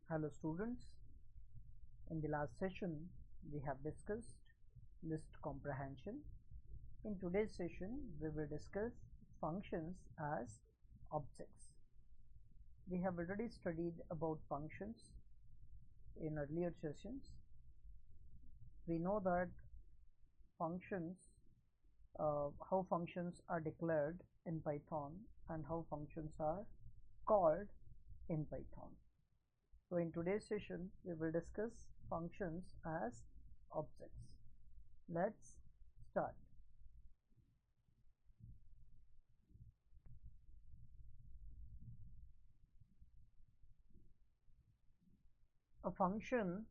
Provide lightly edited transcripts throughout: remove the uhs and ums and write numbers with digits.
Hello students, in the last session we have discussed list comprehension. In today's session we will discuss functions as objects. We have already studied about functions in earlier sessions. We know that functions, how functions are declared in Python and how functions are called in Python. So in today's session we will discuss functions as objects. Let's start. A function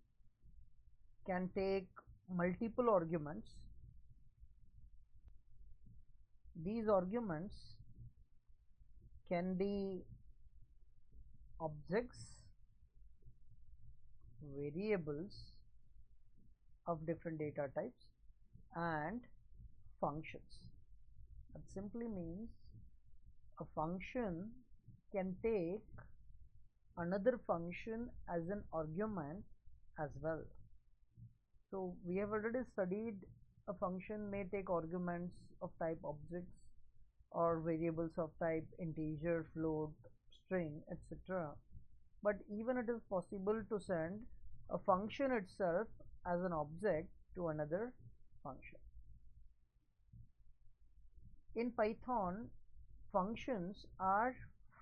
can take multiple arguments. These arguments can be objects, variables of different data types, and functions. That simply means a function can take another function as an argument as well. So we have already studied a function may take arguments of type objects or variables of type integer, float, string, etc. But even it is possible to send a function itself as an object to another function. In Python, functions are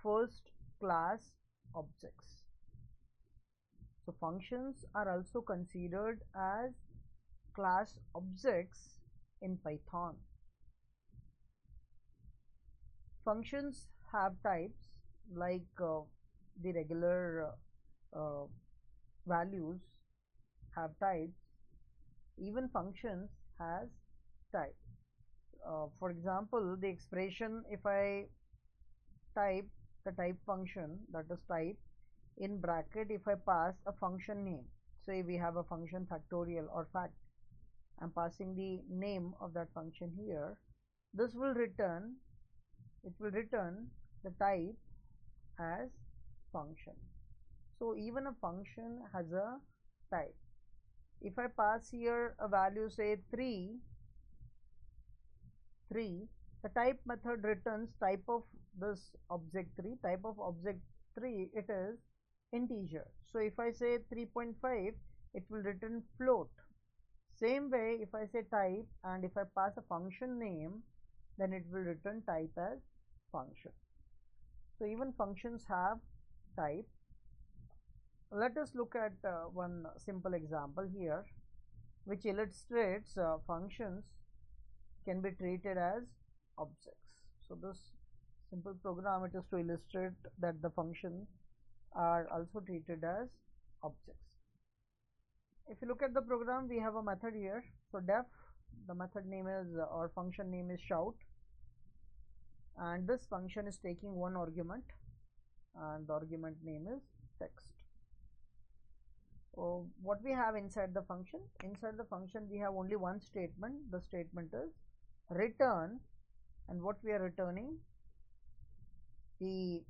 first class objects. So functions are also considered as class objects in Python. Functions have types like the regular values have types. Even functions has type. For example, the expression, if I type the type function, that is type, in bracket if I pass a function name, say we have a function factorial or fact, I'm passing the name of that function here, this will return, it will return the type as function. So even a function has a type. If I pass here a value, say 3, the type method returns type of this object 3, type of object 3, it is integer. So if I say 3.5, it will return float. Same way, if I say type and if I pass a function name, then it will return type as function. So even functions have type. Let us look at one simple example here which illustrates functions can be treated as objects. So this simple program, it is to illustrate that the functions are also treated as objects. If you look at the program, we have a method here. So def, the method name is or function name is shout, and this function is taking one argument and the argument name is text. So what we have inside the function? Inside the function we have only one statement. The statement is return, and what we are returning? The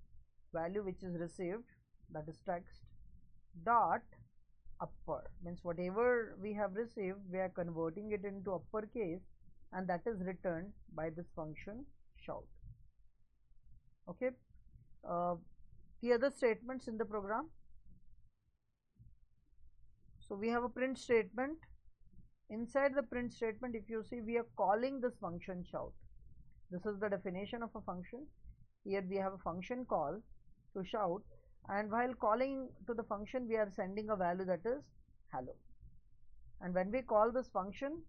value which is received, that is text, dot upper, means whatever we have received we are converting it into uppercase, and that is returned by this function shout. Okay, the other statements in the program. So we have a print statement. Inside the print statement, if you see, we are calling this function shout. This is the definition of a function. Here we have a function call to shout, and while calling to the function we are sending a value that is hello, and when we call this function,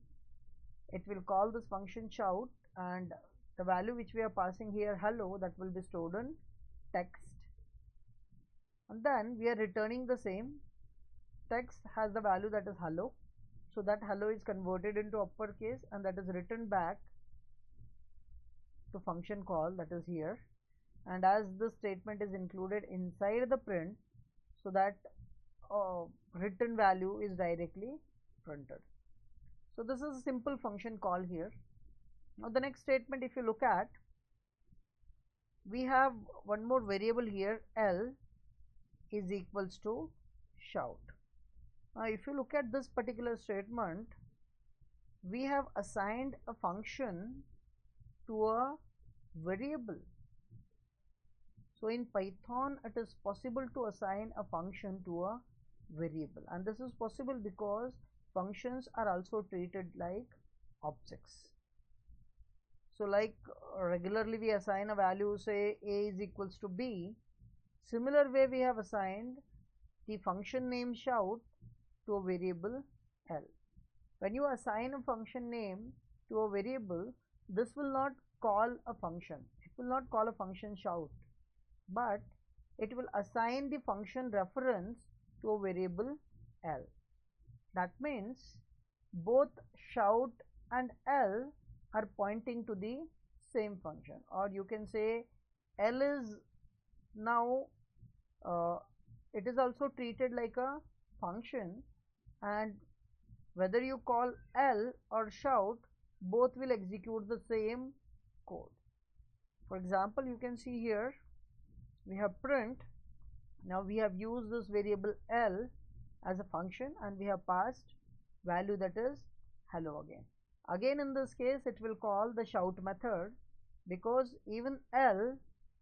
it will call this function shout, and the value which we are passing here hello, that will be stored in text, and then we are returning the same. Text has the value that is hello, so that hello is converted into uppercase and that is written back to function call, that is here, and as this statement is included inside the print, so that written value is directly printed. So this is a simple function call here. Now the next statement, if you look at, we have one more variable here, L is equals to shout. Now if you look at this particular statement, we have assigned a function to a variable. So in Python it is possible to assign a function to a variable, and this is possible because functions are also treated like objects. So like regularly we assign a value, say a is equals to b. Similar way we have assigned the function name shout to a variable L. When you assign a function name to a variable, this will not call a function. It will not call a function shout, but it will assign the function reference to a variable L. That means both shout and L are pointing to the same function, or you can say L is now it is also treated like a function, and whether you call L or shout, both will execute the same code. For example, you can see here we have print. Now we have used this variable L as a function, and we have passed value that is hello again. Again in this case it will call the shout method, because even L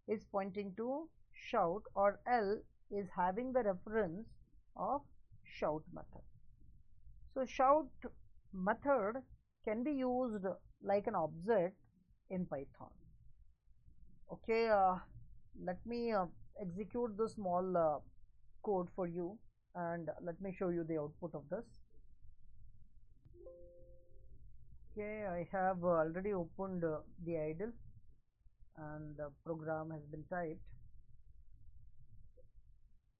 is pointing to shout, or L is having the reference of shout method. So shout method can be used like an object in Python. Okay, let me execute this small code for you, and let me show you the output of this. Okay, I have already opened the idle, and the program has been typed.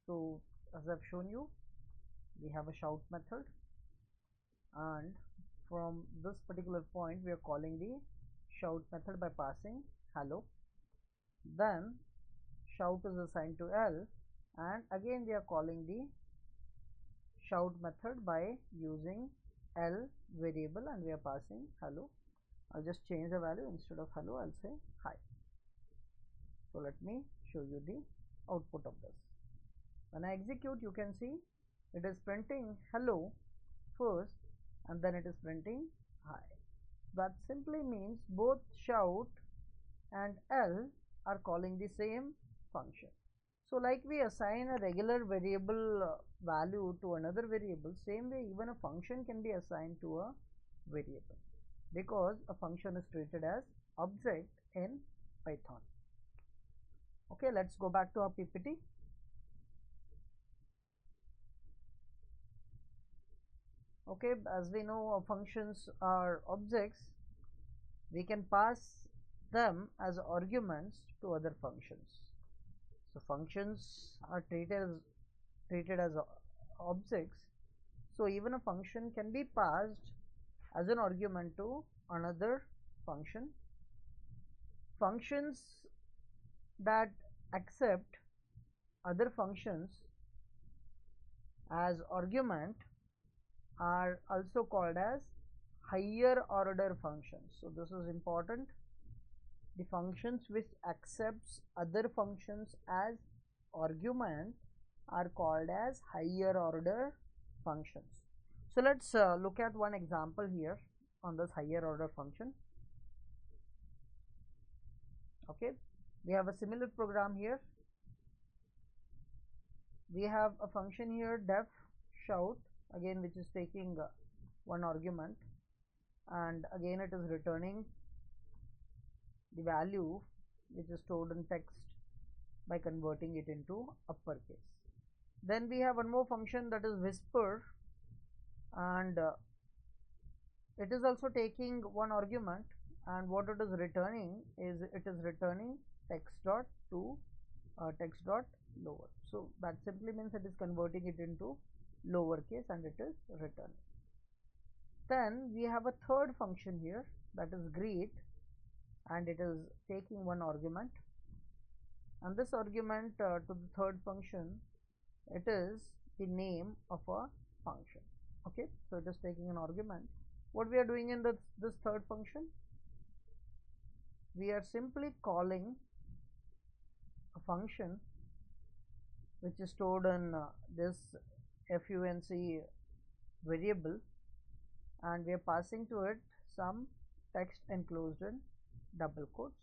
So as I've shown you, we have a shout method, and from this particular point we are calling the shout method by passing hello. Then shout is assigned to L, and again we are calling the shout method by using L variable, and we are passing hello. I'll just change the value. Instead of hello I'll say hi. So let me show you the output of this. When I execute, you can see it is printing hello first, and then it is printing hi. That simply means both shout and L are calling the same function. So like we assign a regular variable value to another variable, same way even a function can be assigned to a variable, because a function is treated as object in Python. Okay, let's go back to our PPT. Okay, as we know, functions are objects. We can pass them as arguments to other functions. So functions are treated as objects. So even a function can be passed as an argument to another function. Functions that accept other functions as argument are also called as higher order functions. So this is important. The functions which accepts other functions as argument are called as higher order functions. So let's look at one example here on this higher order function. Okay, we have a similar program here. We have a function here def shout, again which is taking one argument, and again it is returning the value which is stored in text by converting it into uppercase. Then we have one more function that is whisper, and it is also taking one argument, and what it is returning is it is returning text dot to text dot lower. So that simply means it is converting it into lowercase and it is returning. Then we have a third function here that is greet, and it is taking one argument, and this argument to the third function, it is the name of a function. Okay, so it is taking an argument. What we are doing in this third function, we are simply calling a function which is stored in this func variable, and we are passing to it some text enclosed in double quotes,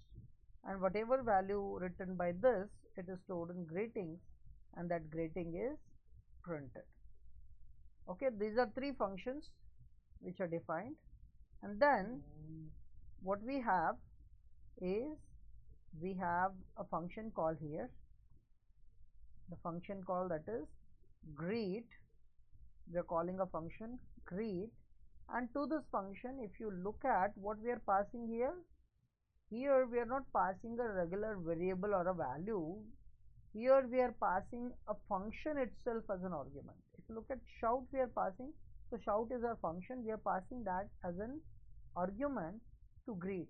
and whatever value written by this, it is stored in greetings, and that greeting is printed. Okay, these are three functions which are defined, and then what we have is we have a function call here, the function call that is greet. We are calling a function greet, and to this function, if you look at what we are passing here, here we are not passing a regular variable or a value. Here we are passing a function itself as an argument. If you look at shout, we are passing, so shout is our function, we are passing that as an argument to greet.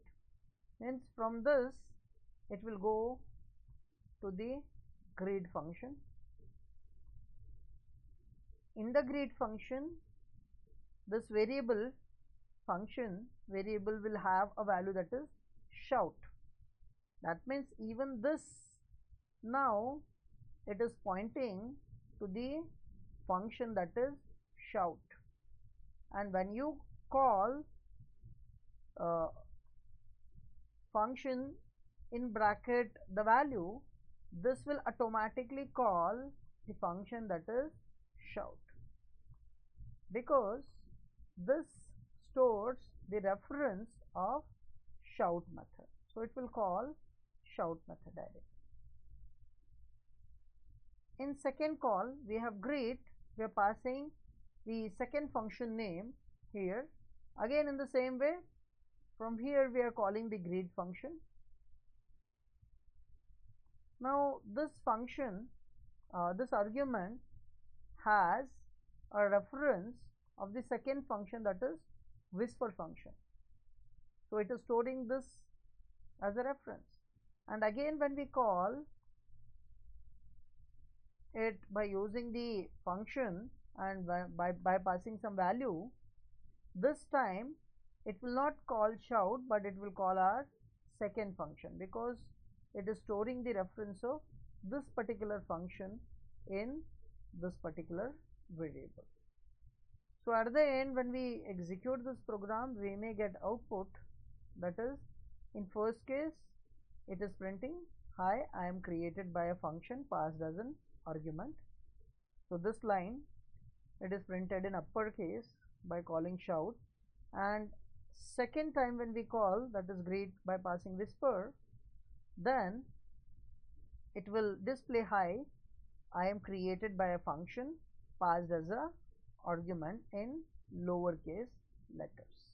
Hence from this it will go to the greet function. In the greet function, this function variable will have a value that is shout. That means even this, now it is pointing to the function that is shout, and when you call function in bracket the value, this will automatically call the function that is shout, because this stores the reference of shout method, so it will call shout method directly. In second call, we have greet, we are passing the second function name here. Again in the same way, from here we are calling the greet function. Now this function, this argument has a reference of the second function, that is whisper function, so it is storing this as a reference. And again when we call it by using the function and by passing some value, this time it will not call shout, but it will call our second function, because it is storing the reference of this particular function in this particular variable. So at the end, when we execute this program, we may get output, that is, in first case it is printing, hi, I am created by a function passed as an argument. So this line, it is printed in uppercase by calling shout, and second time when we call, that is greet, by passing whisper, then it will display, hi, I am created by a function passed as a argument in lowercase letters.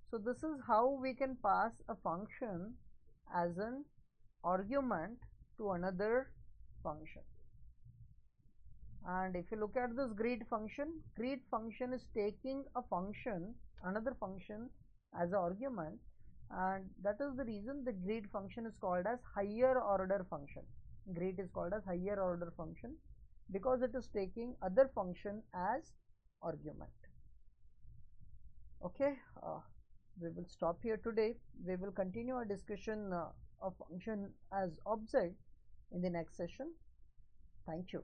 So this is how we can pass a function as an argument to another function. And if you look at this greet function is taking a function, another function, as an argument, and that is the reason the greet function is called as higher order function. Greet is called as higher order function because it is taking other function as argument. Okay, we will stop here today. We will continue our discussion of function as object in the next session. Thank you.